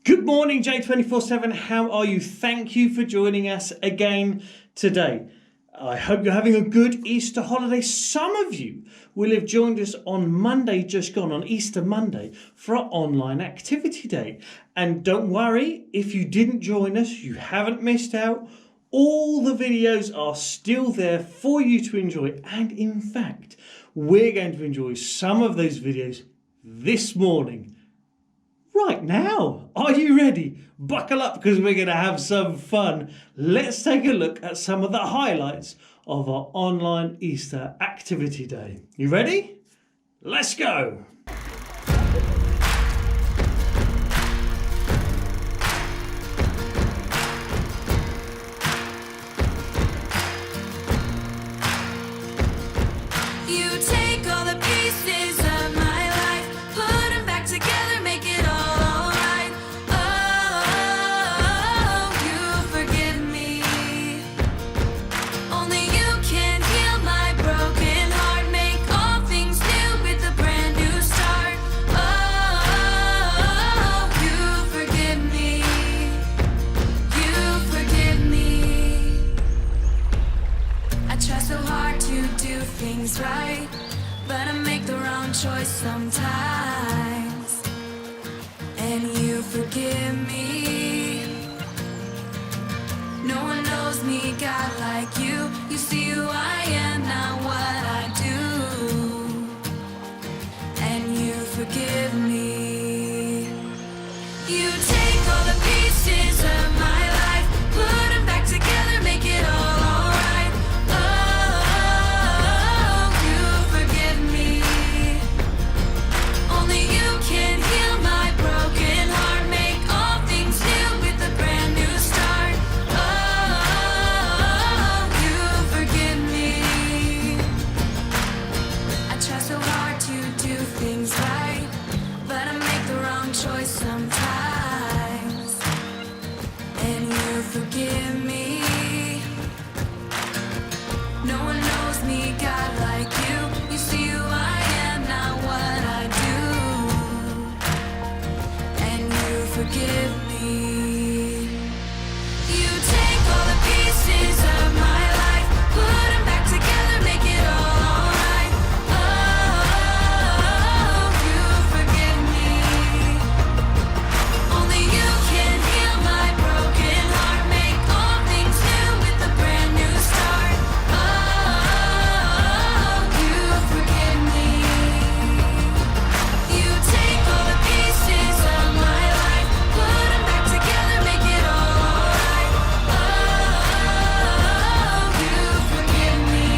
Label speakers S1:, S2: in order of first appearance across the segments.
S1: Good morning, J247. How are you? Thank you for joining us again today. I hope you're having a good Easter holiday. Some of you will have joined us on Monday, just gone on Easter Monday, for our online activity day. And don't worry, if you didn't join us, you haven't missed out. All the videos are still there for you to enjoy. And in fact, we're going to enjoy some of those videos this morning. Right now, are you ready? Buckle up because we're going to have some fun. Let's take a look at some of the highlights of our online Easter activity day. You ready? Let's go.
S2: You take all the pieces of my life, put them back together, make it all alright. Oh, you forgive me. Only you can heal my broken heart, make all things new with a brand new start. Oh, you forgive me. You forgive me. I try so hard to do things right, but I make the wrong choice sometimes. And you forgive me. No one knows me, God, like you. You see who I am, not what I do. And you forgive me. You take all the pieces of my life, put them back together, make it all alright. Oh, you forgive me. Only you can heal my broken heart, make all things new with a brand new start. Oh, you forgive me. I try so hard to do things right, but I make the wrong choice sometimes. And you forgive me. No one knows me, God, like you. You see who I am, not what I do. And you forgive me. You take all the pieces of my life, put them back together, make it all alright. Oh, you forgive me. Only you can heal my broken heart, make all things new with a brand new start. Oh, you forgive me. You take all the pieces of my life, put them back together, make it all alright. Oh, you forgive me.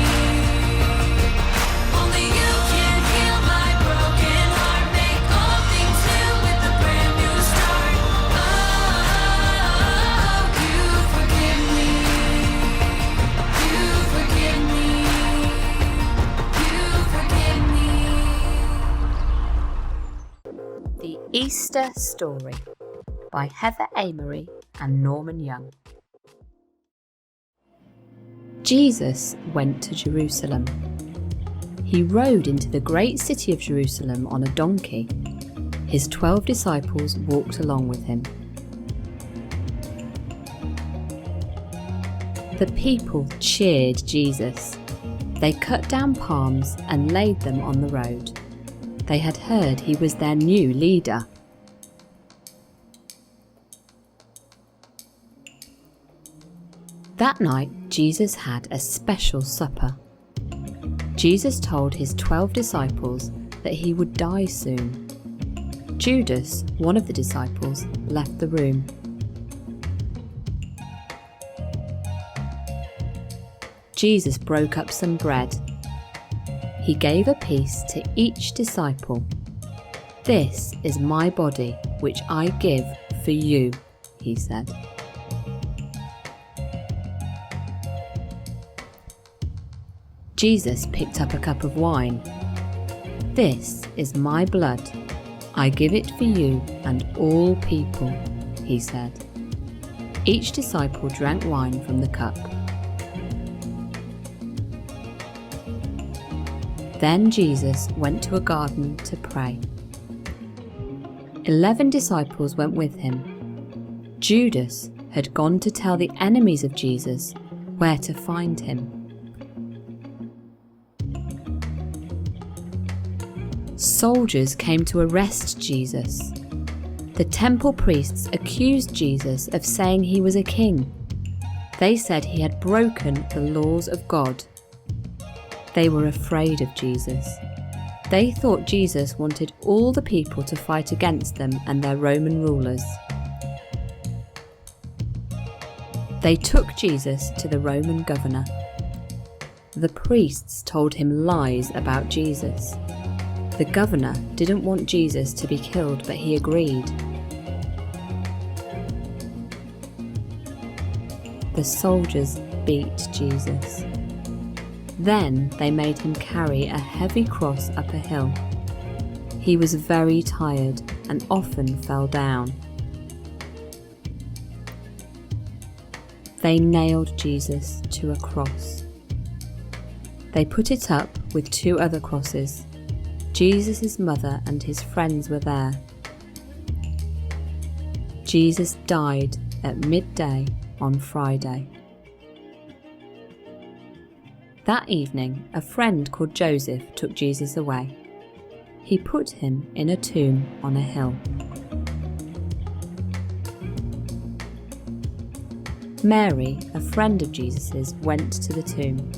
S2: Only you can heal my broken heart, make all things new with a brand new start. Oh, you forgive me. You forgive me. You forgive me.
S3: The Easter Story by Heather Amory and Norman Young. Jesus went to Jerusalem. He rode into the great city of Jerusalem on a donkey. His 12 disciples walked along with him. The people cheered Jesus. They cut down palms and laid them on the road. They had heard he was their new leader. That night, Jesus had a special supper. Jesus told his 12 disciples that he would die soon. Judas, one of the disciples, left the room. Jesus broke up some bread. He gave a piece to each disciple. "This is my body, which I give for you," he said. Jesus picked up a cup of wine. "This is my blood. I give it for you and all people," he said. Each disciple drank wine from the cup. Then Jesus went to a garden to pray. 11 disciples went with him. Judas had gone to tell the enemies of Jesus where to find him. Soldiers came to arrest Jesus. The temple priests accused Jesus of saying he was a king. They said he had broken the laws of God. They were afraid of Jesus. They thought Jesus wanted all the people to fight against them and their Roman rulers. They took Jesus to the Roman governor. The priests told him lies about Jesus. The governor didn't want Jesus to be killed, but he agreed. The soldiers beat Jesus. Then they made him carry a heavy cross up a hill. He was very tired and often fell down. They nailed Jesus to a cross. They put it up with 2 other crosses. Jesus' mother and his friends were there. Jesus died at midday on Friday. That evening, a friend called Joseph took Jesus away. He put him in a tomb on a hill. Mary, a friend of Jesus's, went to the tomb.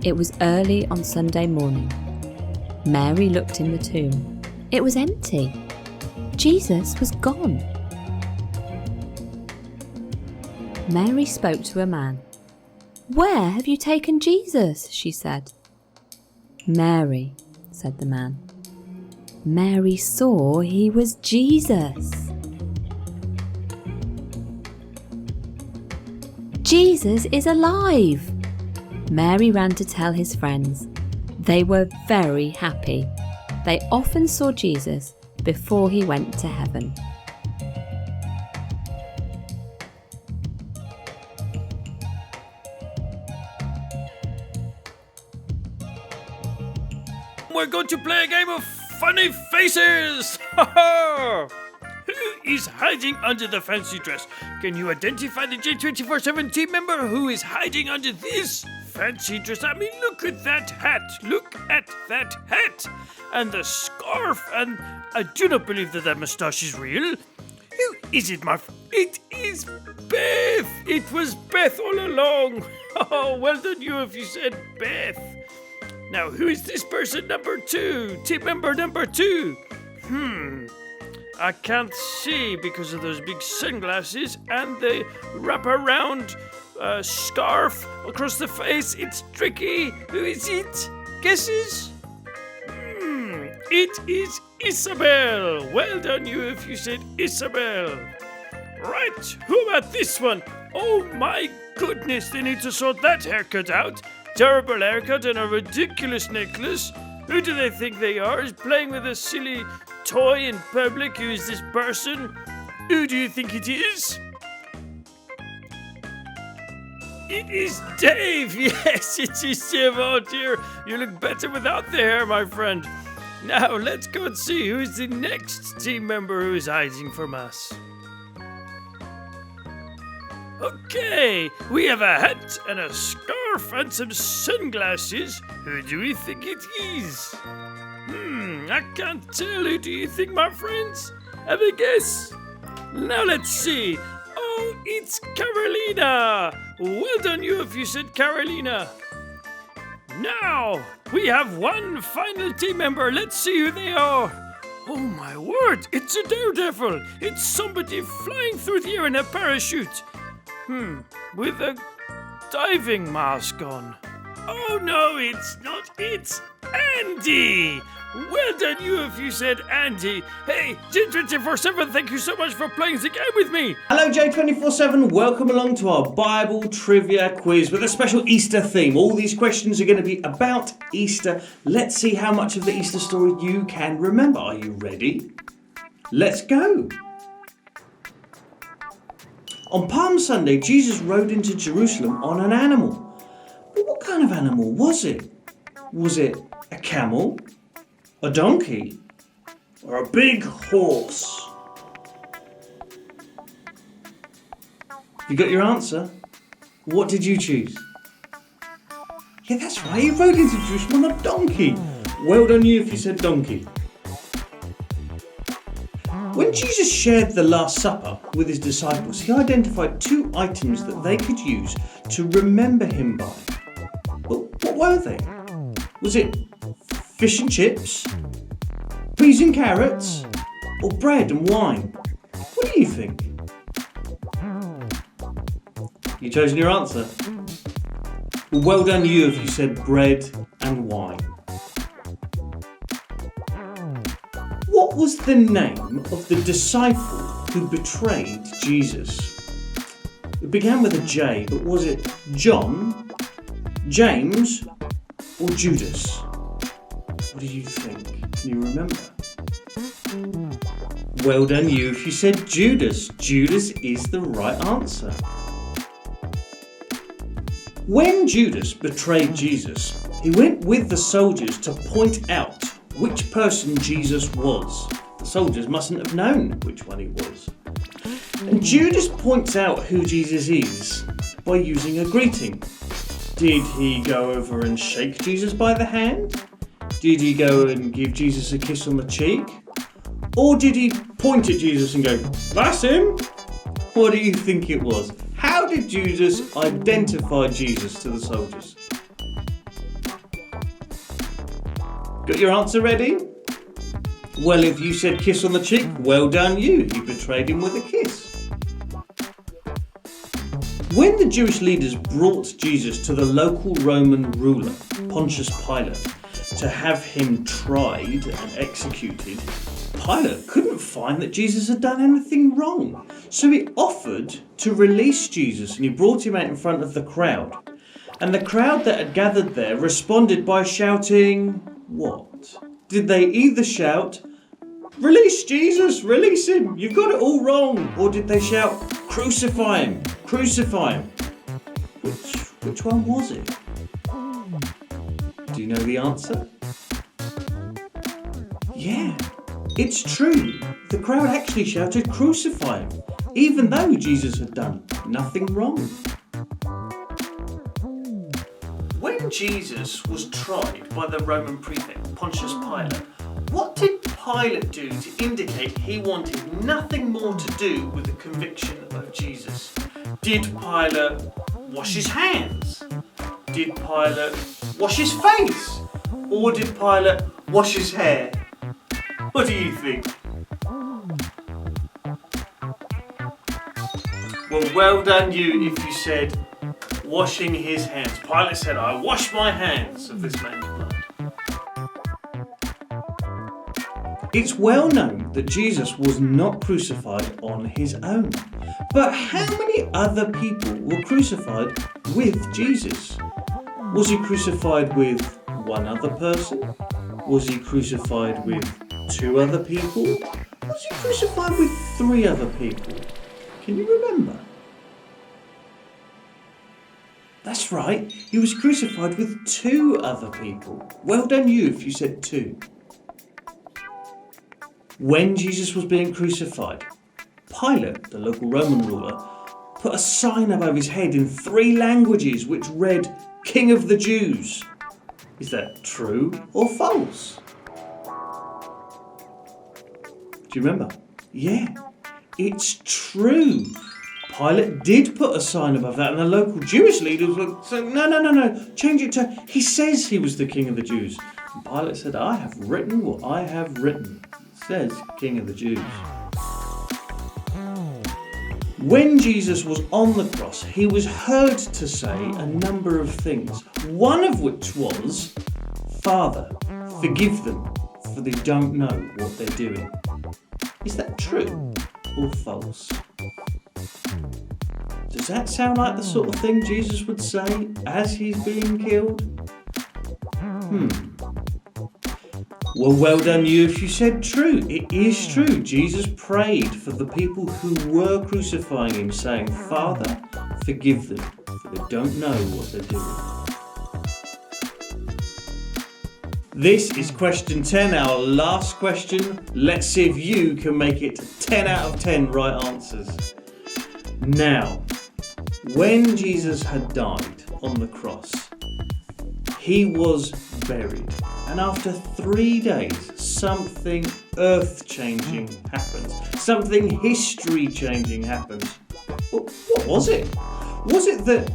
S3: It was early on Sunday morning. Mary looked in the tomb. It was empty. Jesus was gone. Mary spoke to a man. "Where have you taken Jesus?" she said. "Mary," said the man. Mary saw he was Jesus. "Jesus is alive!" Mary ran to tell his friends. They were very happy. They often saw Jesus before he went to heaven.
S1: We're going to play a game of funny faces! Who is hiding under the fancy dress? Can you identify the J247 team member who is hiding under this fancy dress? I mean, look at that hat! Look at that hat! And the scarf, and I do not believe that moustache is real. Who is it, It is Beth! It was Beth all along! Oh, well done you if you said Beth. Now, who is this person number 2? Team member number 2? I can't see because of those big sunglasses and the wraparound scarf across the face. It's tricky. Who is it? Guesses? It is Isabel. Well done you if you said Isabel. Right, who about this one? Oh my goodness, they need to sort that haircut out. Terrible haircut and a ridiculous necklace. Who do they think they are? Is playing with a silly toy in public. Who is this person? Who do you think it is? It is Dave. Yes, it is Dave. Oh dear, you look better without the hair, my friend. Now let's go and see who is the next team member who is hiding from us. Okay, we have a hat and a scarf and some sunglasses. Who do we think it is? I can't tell. Who do you think, my friends? Have a guess? Now let's see. Oh, it's Carolina. Well done you if you said Carolina. Now, we have one final team member. Let's see who they are. Oh my word, it's a daredevil. It's somebody flying through the air in a parachute. With a diving mask on. Oh no, it's not. It's Andy. Well done you if you said Andy. Hey, J247, thank you so much for playing the game with me. Hello J247, welcome along to our Bible trivia quiz with a special Easter theme. All these questions are going to be about Easter. Let's see how much of the Easter story you can remember. Are you ready? Let's go. On Palm Sunday, Jesus rode into Jerusalem on an animal. But what kind of animal was it? Was it a camel, a donkey, or a big horse? You got your answer? What did you choose? Yeah, that's right. He rode into Jerusalem on a donkey. Well done you if you said donkey. When Jesus shared the Last Supper with his disciples, he identified 2 items that they could use to remember him by. Well, what were they? Was it fish and chips, peas and carrots, or bread and wine? What do you think? You chosen your answer? Well done you if you said bread and wine. What was the name of the disciple who betrayed Jesus? It began with a J, but was it John, James, or Judas? What do you think? Can you remember? Well done you if you said Judas. Judas is the right answer. When Judas betrayed Jesus, he went with the soldiers to point out which person Jesus was. The soldiers mustn't have known which one he was. And Judas points out who Jesus is by using a greeting. Did he go over and shake Jesus by the hand? Did he go and give Jesus a kiss on the cheek? Or did he point at Jesus and go, "That's him"? What do you think it was? How did Judas identify Jesus to the soldiers? Got your answer ready? Well, if you said kiss on the cheek, well done you. He betrayed him with a kiss. When the Jewish leaders brought Jesus to the local Roman ruler, Pontius Pilate, to have him tried and executed, Pilate couldn't find that Jesus had done anything wrong. So he offered to release Jesus and he brought him out in front of the crowd. And the crowd that had gathered there responded by shouting, what? Did they either shout, "Release Jesus, release him, you've got it all wrong"? Or did they shout, "Crucify him, crucify him"? Which one was it? Do you know the answer? Yeah, it's true. The crowd actually shouted, "Crucify him," even though Jesus had done nothing wrong. When Jesus was tried by the Roman prefect, Pontius Pilate, what did Pilate do to indicate he wanted nothing more to do with the conviction of Jesus? Did Pilate wash his hands? Did Pilate wash his face? Or did Pilate wash his hair? What do you think? Well done you if you said washing his hands. Pilate said, "I wash my hands of this man's blood." It's well known that Jesus was not crucified on his own. But how many other people were crucified with Jesus? Was he crucified with one other person? Was he crucified with 2 other people? Was he crucified with 3 other people? Can you remember? That's right, he was crucified with 2 other people. Well done you if you said 2. When Jesus was being crucified, Pilate, the local Roman ruler, put a sign above his head in 3 languages which read, "King of the Jews." Is that true or false? Do you remember? Yeah, it's true. Pilate did put a sign above that, and the local Jewish leaders were saying, no, change it to, "He says he was the King of the Jews." And Pilate said, "I have written what I have written. It says King of the Jews." When Jesus was on the cross, he was heard to say a number of things, one of which was, "Father, forgive them, for they don't know what they're doing." Is that true or false? Does that sound like the sort of thing Jesus would say as he's being killed? Well done you if you said true. It is true. Jesus prayed for the people who were crucifying him, saying, "Father, forgive them, for they don't know what they're doing." This is question 10, our last question. Let's see if you can make it 10 out of 10 right answers. Now, When Jesus had died on the cross, he was buried. And after 3 days, something earth-changing happens. Something history-changing happens. What was it? Was it that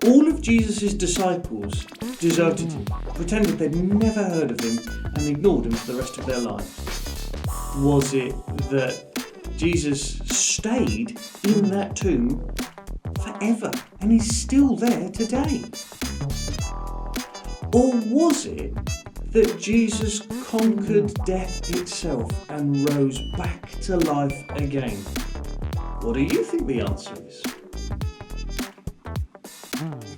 S1: all of Jesus' disciples deserted him, pretended they'd never heard of him, and ignored him for the rest of their lives? Was it that Jesus stayed in that tomb forever, and he's still there today? Or was it that Jesus conquered death itself and rose back to life again? What do you think the answer is?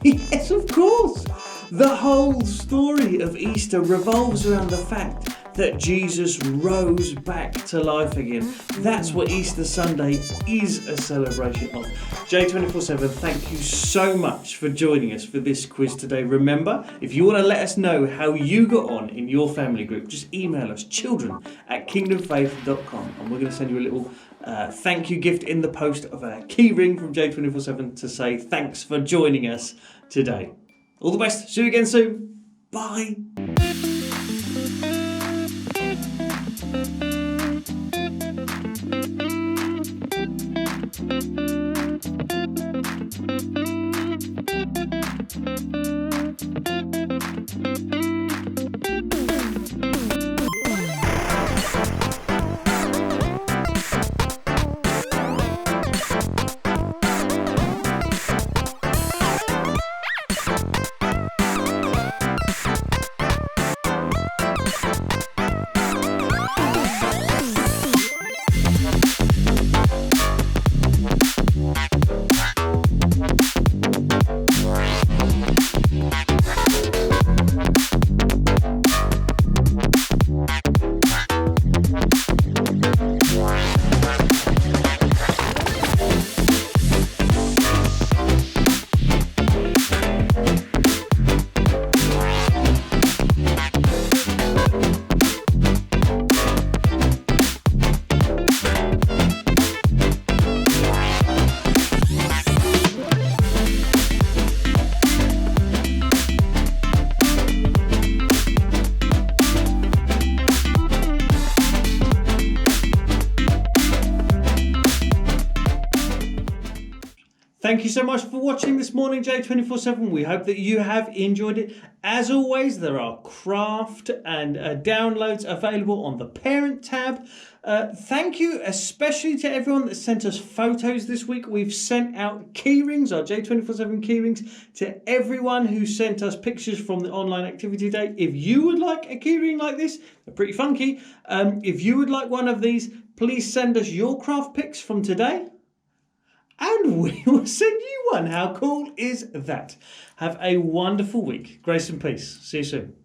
S1: Yes, of course! The whole story of Easter revolves around the fact that Jesus rose back to life again. That's what Easter Sunday is a celebration of. J247, thank you so much for joining us for this quiz today. Remember, if you want to let us know how you got on in your family group, just email us, children@kingdomfaith.com, and we're going to send you a little thank you gift in the post of a key ring from J247 to say thanks for joining us today. All the best. See you again soon. Bye. Thank you so much for watching this morning, J247. We hope that you have enjoyed it. As always, there are craft and downloads available on the Parent tab. Thank you especially to everyone that sent us photos this week. We've sent out key rings, our J247 key rings, to everyone who sent us pictures from the online activity day. If you would like a key ring like this, they're pretty funky. If you would like one of these, please send us your craft pics from today, and we will send you one. How cool is that? Have a wonderful week. Grace and peace. See you soon.